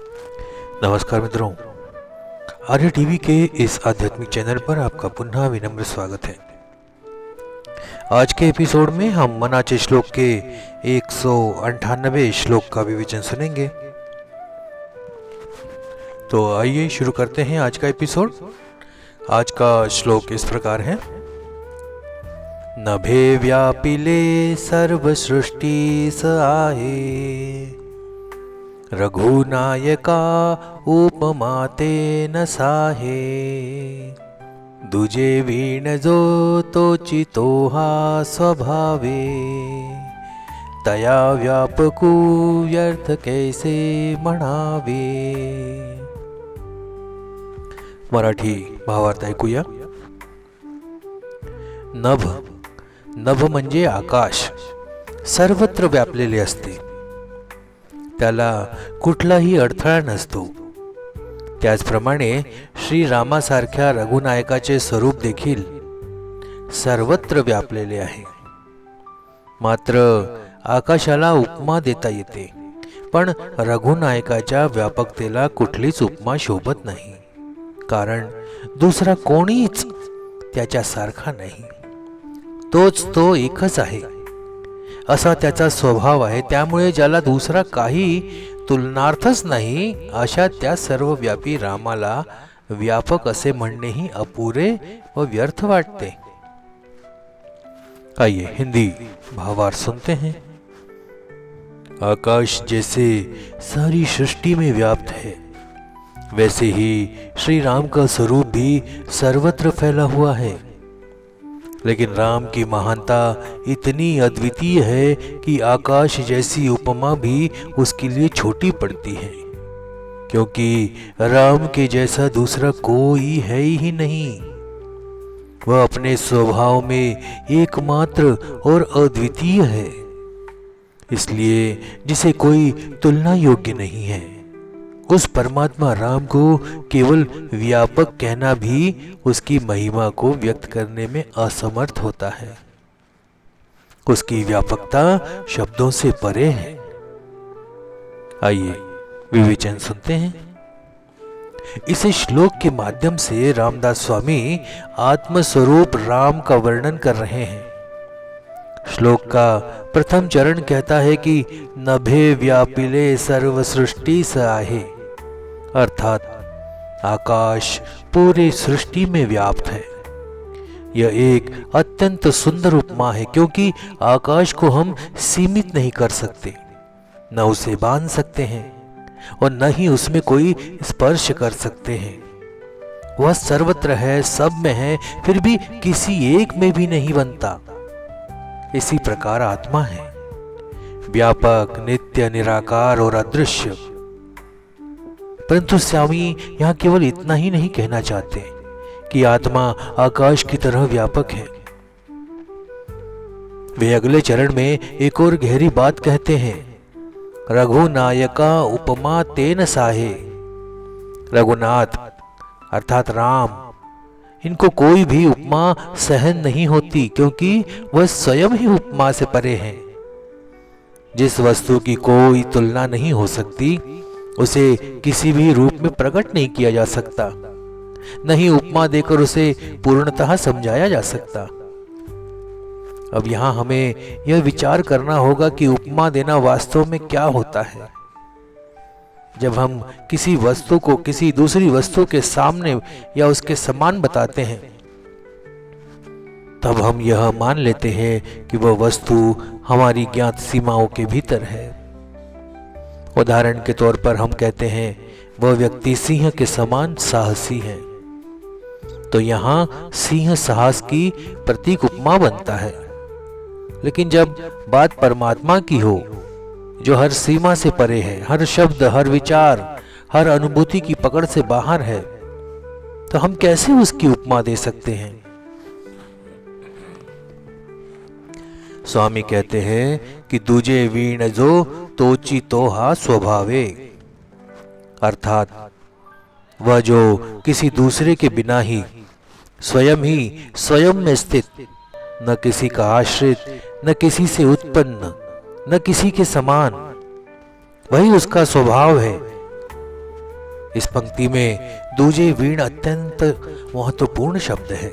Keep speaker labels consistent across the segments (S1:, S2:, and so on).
S1: नमस्कार मित्रों, आर्य टीवी के इस आध्यात्मिक चैनल पर आपका पुनः विनम्र स्वागत है। आज के एपिसोड में हम मनाचे श्लोक के 198वें श्लोक का विवेचन सुनेंगे। तो आइए शुरू करते हैं आज का एपिसोड। आज का श्लोक इस प्रकार है। नभे व्यापिले सर्व सृष्टि स आहे, रघुनायका उपमाते न साहे, दुजे वीण जो तोचितो हा स्वभावे, तया व्यापकू व्यर्थ कैसे म्हणावे। मराठी भावार्थ ऐकूया। नभ, नभ म्हणजे आकाश, सर्वत्र व्यापलेले असते, त्याला कुठलाही अडथळा नसतो। त्याचप्रमाणे श्रीरामासारख्या रघुनायकाचे स्वरूप देखील सर्वत्र व्यापलेले आहे। मात्र आकाशाला उपमा देता येते, पण रघुनायकाच्या व्यापकतेला कुठलीच उपमा शोभत नाही, कारण दुसरा कोणीच त्याच्यासारखा नाही। तोच तो एकच आहे असा त्याचा स्वभाव आहे। त्यामुळे ज्याला दुसरा काही तुलनार्थच नाही, अशा त्या सर्वव्यापी रामाला व्यापक असे म्हणणेही अपुरे व व्यर्थ वाटते। आइए हिंदी भावार्थ सुनते हैं। आकाश जैसे सारी सृष्टि में व्याप्त है, वैसे ही श्री राम का स्वरूप भी सर्वत्र फैला हुआ है। लेकिन राम की महानता इतनी अद्वितीय है कि आकाश जैसी उपमा भी उसके लिए छोटी पड़ती है, क्योंकि राम के जैसा दूसरा कोई है ही नहीं। वह अपने स्वभाव में एकमात्र और अद्वितीय है, इसलिए जिसे कोई तुलना योग्य नहीं है। उस परमात्मा राम को केवल व्यापक कहना भी उसकी महिमा को व्यक्त करने में असमर्थ होता है। उसकी व्यापकता शब्दों से परे है। आइए विवेचन सुनते हैं। इस श्लोक के माध्यम से रामदास स्वामी आत्मस्वरूप राम का वर्णन कर रहे हैं। श्लोक का प्रथम चरण कहता है कि नभे व्यापिले सर्व सृष्टि स आहे, अर्थात आकाश पूरे सृष्टि में व्याप्त है। यह एक अत्यंत सुंदर उपमा है, क्योंकि आकाश को हम सीमित नहीं कर सकते, न उसे बांध सकते हैं और न ही उसमें कोई स्पर्श कर सकते हैं। वह सर्वत्र है, सब में है, फिर भी किसी एक में भी नहीं बनता। इसी प्रकार आत्मा है, व्यापक, नित्य, निराकार और अदृश्य। परंतु स्वामी यहाँ केवल इतना ही नहीं कहना चाहते कि आत्मा आकाश की तरह व्यापक है। वे अगले चरण में एक और गहरी बात कहते हैं। रघुनायका उपमा तेन साहे, रघुनाथ अर्थात राम, इनको कोई भी उपमा सहन नहीं होती, क्योंकि वह स्वयं ही उपमा से परे हैं। जिस वस्तु की कोई तुलना नहीं हो सकती, उसे किसी भी रूप में प्रकट नहीं किया जा सकता, नहीं उपमा देकर उसे पूर्णतः समझाया जा सकता। अब यहां हमें यह विचार करना होगा कि उपमा देना वास्तव में क्या होता है। जब हम किसी वस्तु को किसी दूसरी वस्तु के सामने या उसके समान बताते हैं, तब हम यह मान लेते हैं कि वह वस्तु हमारी ज्ञात सीमाओं के भीतर है। उदाहरण के तौर पर हम कहते हैं वह व्यक्ति सिंह के समान साहसी है, तो यहां सिंह साहस की प्रतीक उपमा बनता है। लेकिन जब बात परमात्मा की हो, जो हर सीमा से परे है, हर शब्द, हर विचार, हर अनुभूति की पकड़ से बाहर है, तो हम कैसे उसकी उपमा दे सकते हैं। स्वामी कहते हैं कि दूजे वीण जो तोची तोहा स्वभावे, अर्थात वह जो किसी दूसरे के बिना ही स्वयं में स्थित, न किसी का आश्रित, न किसी से उत्पन्न, न किसी के समान, वही उसका स्वभाव है। इस पंक्ति में दूजे वीण अत्यंत महत्वपूर्ण शब्द है।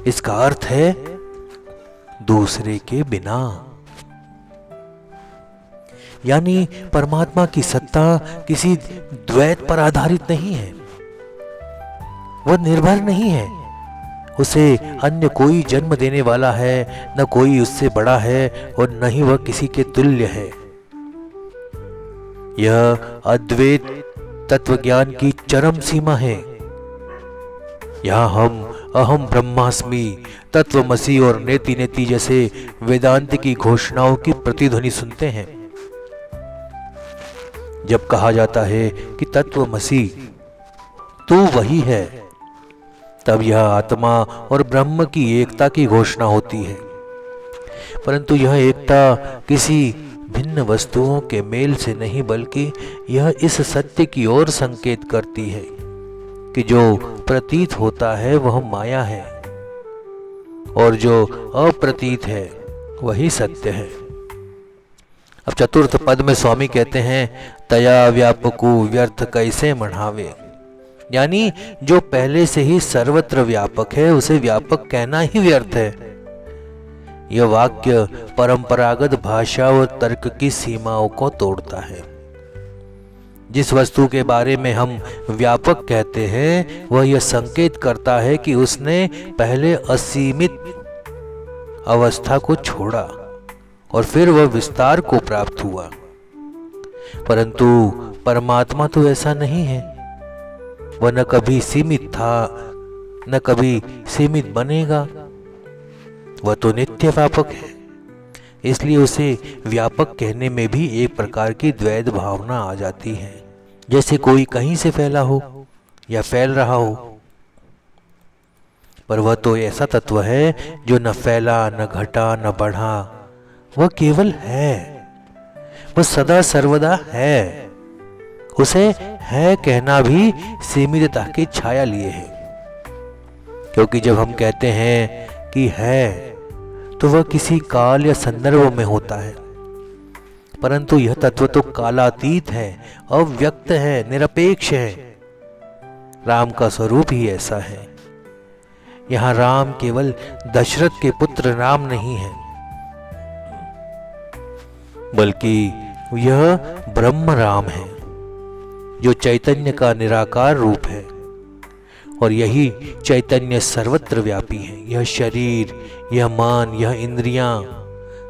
S1: इसका अर्थ है दूसरे के बिना। यानी परमात्मा की सत्ता किसी द्वैत पर आधारित नहीं है, वह निर्भर नहीं है। उसे अन्य कोई जन्म देने वाला है, न कोई उससे बड़ा है और न ही वह किसी के तुल्य है। यह अद्वैत तत्वज्ञान की चरम सीमा है। यहां हम अहम ब्रह्मास्मि, तत्वमसि और नेति नेति जैसे वेदांत की घोषणाओं की प्रतिध्वनि सुनते हैं। जब कहा जाता है कि तत्वमसि तू वही है, तब यह आत्मा और ब्रह्म की एकता की घोषणा होती है। परंतु यह एकता किसी भिन्न वस्तुओं के मेल से नहीं, बल्कि यह इस सत्य की ओर संकेत करती है कि जो प्रतीत होता है वह माया है और जो अप्रतीत है वही सत्य है। अब चतुर्थ पद में स्वामी कहते हैं, तया व्यापकु व्यर्थ कैसे मढ़ावे। यानी जो पहले से ही सर्वत्र व्यापक है उसे व्यापक कहना ही व्यर्थ है। यह वाक्य परंपरागत भाषा और तर्क की सीमाओं को तोड़ता है। जिस वस्तु के बारे में हम व्यापक कहते हैं वह यह संकेत करता है कि उसने पहले असीमित अवस्था को छोड़ा और फिर वह विस्तार को प्राप्त हुआ। परंतु परमात्मा तो ऐसा नहीं है। वह न कभी सीमित था न कभी सीमित बनेगा। वह तो नित्य व्यापक है, इसलिए उसे व्यापक कहने में भी एक प्रकार की द्वैत भावना आ जाती है, जैसे कोई कहीं से फैला हो या फैल रहा हो। पर वह तो ऐसा तत्व है जो न फैला न घटा न बढ़ा, वह केवल है। वह सदा सर्वदा है। उसे है कहना भी सीमितता की छाया लिए है, क्योंकि जब हम कहते हैं कि है तो वह किसी काल या संदर्भ में होता है। परंतु यह तत्व तो कालातीत है, अव्यक्त है, निरपेक्ष है। राम का स्वरूप ही ऐसा है। यहां राम केवल दशरथ के पुत्र राम नहीं है, बल्कि यह ब्रह्म राम है जो चैतन्य का निराकार रूप है। और यही चैतन्य सर्वत्र व्यापी है। यह शरीर, यह मन, यह इंद्रियां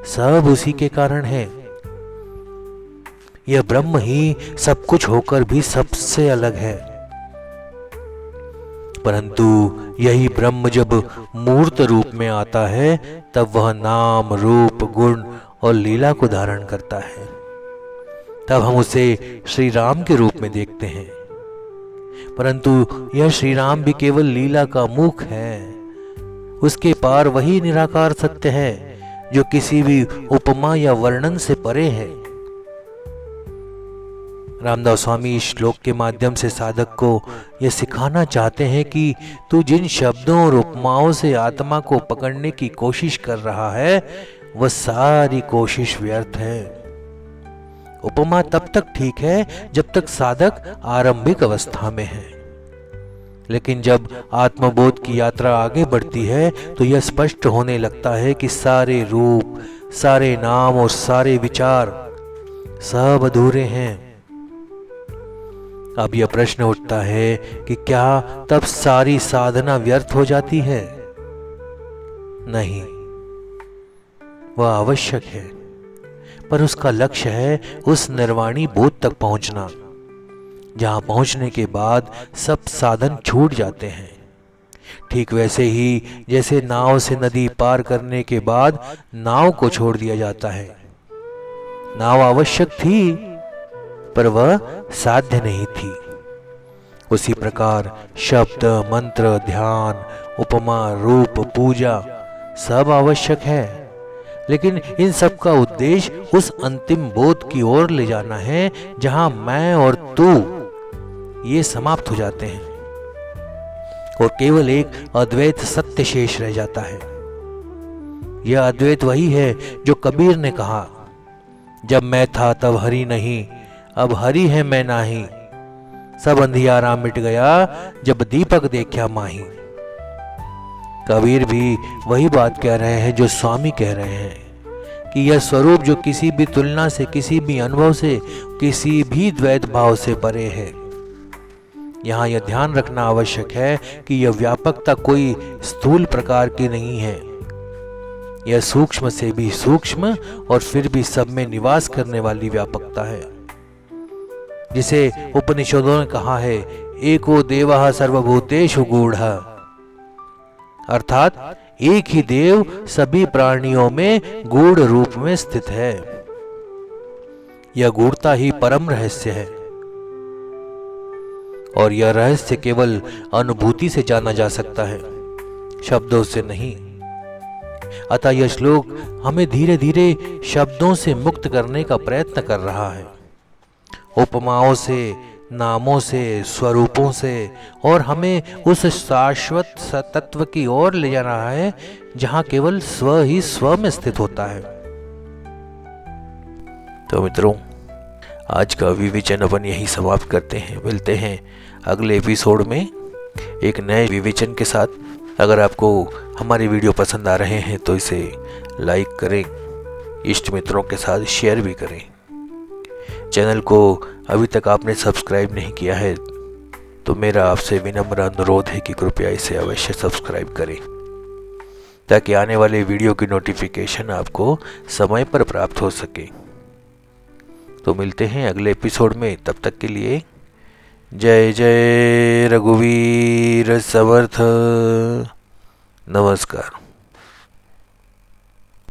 S1: सब उसी के कारण है। यह ब्रह्म ही सब कुछ होकर भी सबसे अलग है। परंतु यही ब्रह्म जब मूर्त रूप में आता है तब वह नाम, रूप, गुण और लीला को धारण करता है। तब हम उसे श्री राम के रूप में देखते हैं। परंतु यह श्री राम भी केवल लीला का मुख है। उसके पार वही निराकार सत्य है जो किसी भी उपमा या वर्णन से परे है। रामदास स्वामी इस श्लोक के माध्यम से साधक को यह सिखाना चाहते हैं कि तू जिन शब्दों और उपमाओं से आत्मा को पकड़ने की कोशिश कर रहा है वह सारी कोशिश व्यर्थ है। उपमा तब तक ठीक है जब तक साधक आरंभिक अवस्था में है, लेकिन जब आत्मबोध की यात्रा आगे बढ़ती है तो यह स्पष्ट होने लगता है कि सारे रूप, सारे नाम और सारे विचार सब अधूरे हैं। अब यह प्रश्न उठता है कि क्या तब सारी साधना व्यर्थ हो जाती है? नहीं, वह आवश्यक है, पर उसका लक्ष्य है उस निर्वाणी बोध तक पहुंचना जहां पहुंचने के बाद सब साधन छूट जाते हैं। ठीक वैसे ही जैसे नाव से नदी पार करने के बाद नाव को छोड़ दिया जाता है। नाव आवश्यक थी पर वह साध्य नहीं थी। उसी प्रकार शब्द, मंत्र, ध्यान, उपमा, रूप, पूजा सब आवश्यक है, लेकिन इन सब का उद्देश्य उस अंतिम बोध की ओर ले जाना है जहां मैं और तू ये समाप्त हो जाते हैं और केवल एक अद्वैत सत्य शेष रह जाता है। यह अद्वैत वही है जो कबीर ने कहा, जब मैं था तब हरि नहीं, अब हरि है मैं नाही। सब अंधियारा मिट गया जब दीपक देखा माही। कबीर भी वही बात कह रहे हैं जो स्वामी कह रहे हैं कि यह स्वरूप जो किसी भी तुलना से, किसी भी अनुभव से, किसी भी द्वैत भाव से परे है। यहाँ यह ध्यान रखना आवश्यक है कि यह व्यापकता कोई स्थूल प्रकार की नहीं है। यह सूक्ष्म से भी सूक्ष्म और फिर भी सब में निवास करने वाली व्यापकता है, जिसे उपनिषदों ने कहा है एको देवः सर्वभूतेषु गूढ़ः, अर्थात एक ही देव सभी प्राणियों में गूढ़ रूप में स्थित है। यह गूढ़ता ही परम रहस्य है और यह रहस्य केवल अनुभूति से जाना जा सकता है, शब्दों से नहीं। अतः यह श्लोक हमें धीरे धीरे शब्दों से मुक्त करने का प्रयत्न कर रहा है, उपमाओं से, नामों से, स्वरूपों से, और हमें उस शाश्वत तत्व की ओर ले जा रहा है जहां केवल स्व ही स्व में स्थित होता है। तो मित्रों, आज का विवेचन अपन यही समाप्त करते हैं। मिलते हैं अगले एपिसोड में एक नए विवेचन के साथ। अगर आपको हमारे वीडियो पसंद आ रहे हैं तो इसे लाइक करें, इष्ट मित्रों के साथ शेयर भी करें। चैनल को अभी तक आपने सब्सक्राइब नहीं किया है तो मेरा आपसे विनम्र अनुरोध है कि कृपया इसे अवश्य सब्सक्राइब करें, ताकि आने वाले वीडियो की नोटिफिकेशन आपको समय पर प्राप्त हो सके। तो मिलते हैं अगले एपिसोड में, तब तक के लिए जय जय रघुवीर समर्थ। नमस्कार।